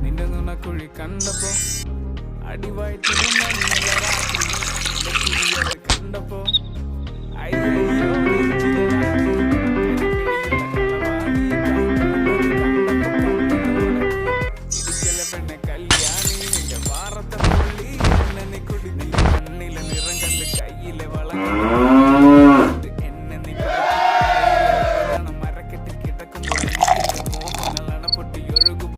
നിന്റെ നുണക്കുഴി കണ്ടപ്പോ അടിവായിട്ട് കണ്ടപ്പോ അയ്യോ പെണ്ണെ കല്യാണി നിന്റെ വാറത്തെ പുള്ളി എന്നെ കുടി നിന്റെ കണ്ണിലെ നിറം കണ്ട് കയ്യിലെ വള